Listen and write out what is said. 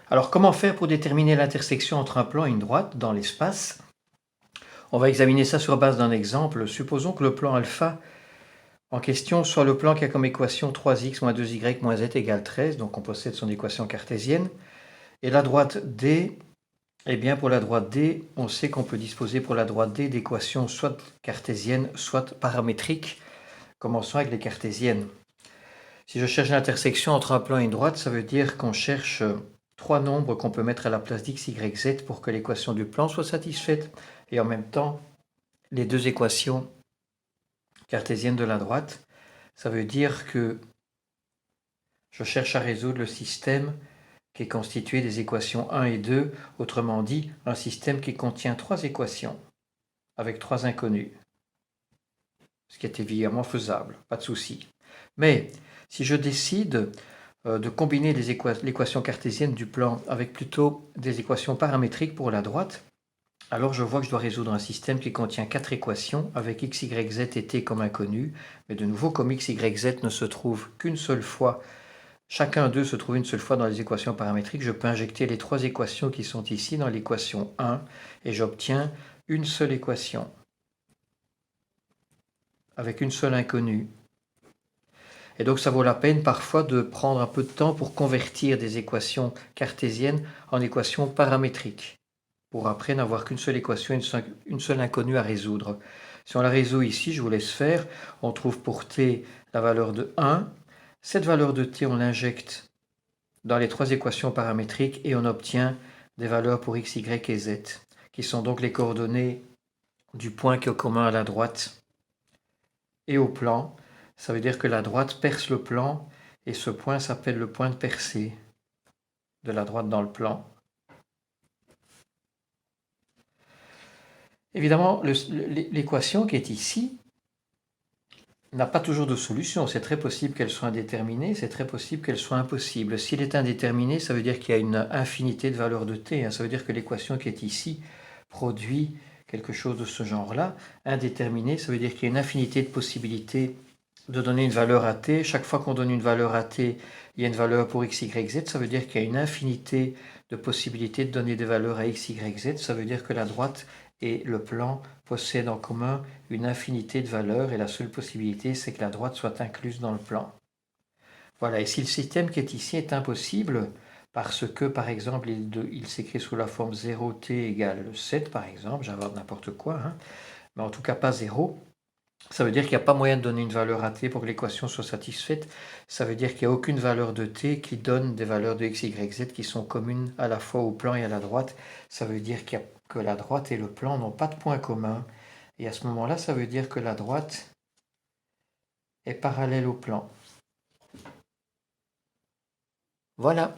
Alors, comment faire pour déterminer l'intersection entre un plan et une droite dans l'espace? On va examiner ça sur base d'un exemple. Supposons que le plan alpha en question soit le plan qui a comme équation 3x moins 2y moins z égale 13, donc on possède son équation cartésienne. Et la droite D, eh bien pour la droite D, on sait qu'on peut disposer pour la droite D d'équations soit cartésiennes, soit paramétriques. Commençons avec les cartésiennes. Si je cherche l'intersection entre un plan et une droite, ça veut dire qu'on cherche trois nombres qu'on peut mettre à la place d'x, y, z pour que l'équation du plan soit satisfaite. Et en même temps, les deux équations cartésiennes de la droite, ça veut dire que je cherche à résoudre le système qui est constitué des équations 1 et 2, autrement dit, un système qui contient trois équations avec trois inconnus, ce qui est évidemment faisable, pas de souci. Mais si je décide de combiner l'équation cartésienne du plan avec plutôt des équations paramétriques pour la droite, alors je vois que je dois résoudre un système qui contient quatre équations avec x, y, z et t comme inconnus, mais de nouveau, comme x, y, z ne se trouvent qu'une seule fois, chacun d'eux se trouve une seule fois dans les équations paramétriques, je peux injecter les trois équations qui sont ici dans l'équation 1 et j'obtiens une seule équation avec une seule inconnue. Et donc ça vaut la peine parfois de prendre un peu de temps pour convertir des équations cartésiennes en équations paramétriques, pour après n'avoir qu'une seule équation, une seule inconnue à résoudre. Si on la résout ici, je vous laisse faire, on trouve pour t la valeur de 1. Cette valeur de t, on l'injecte dans les trois équations paramétriques et on obtient des valeurs pour x, y et z, qui sont donc les coordonnées du point qui est commun à la droite et au plan. Ça veut dire que la droite perce le plan et ce point s'appelle le point de percée de la droite dans le plan. Évidemment, l'équation qui est ici n'a pas toujours de solution. C'est très possible qu'elle soit indéterminée, c'est très possible qu'elle soit impossible. S'il est indéterminé, ça veut dire qu'il y a une infinité de valeurs de t. Ça veut dire que l'équation qui est ici produit quelque chose de ce genre-là. Indéterminé, ça veut dire qu'il y a une infinité de possibilités de donner une valeur à t. Chaque fois qu'on donne une valeur à t, il y a une valeur pour x, y, z. Ça veut dire qu'il y a une infinité de possibilités de donner des valeurs à x, y, z. Ça veut dire que la droite et le plan possèdent en commun une infinité de valeurs et la seule possibilité, c'est que la droite soit incluse dans le plan. Voilà, et si le système qui est ici est impossible, parce que, par exemple, il s'écrit sous la forme 0t égale 7, par exemple, j'invente n'importe quoi, hein, mais en tout cas pas 0, ça veut dire qu'il n'y a pas moyen de donner une valeur à t pour que l'équation soit satisfaite. Ça veut dire qu'il n'y a aucune valeur de t qui donne des valeurs de x, y, z qui sont communes à la fois au plan et à la droite. Ça veut dire que la droite et le plan n'ont pas de point commun. Et à ce moment-là, ça veut dire que la droite est parallèle au plan. Voilà.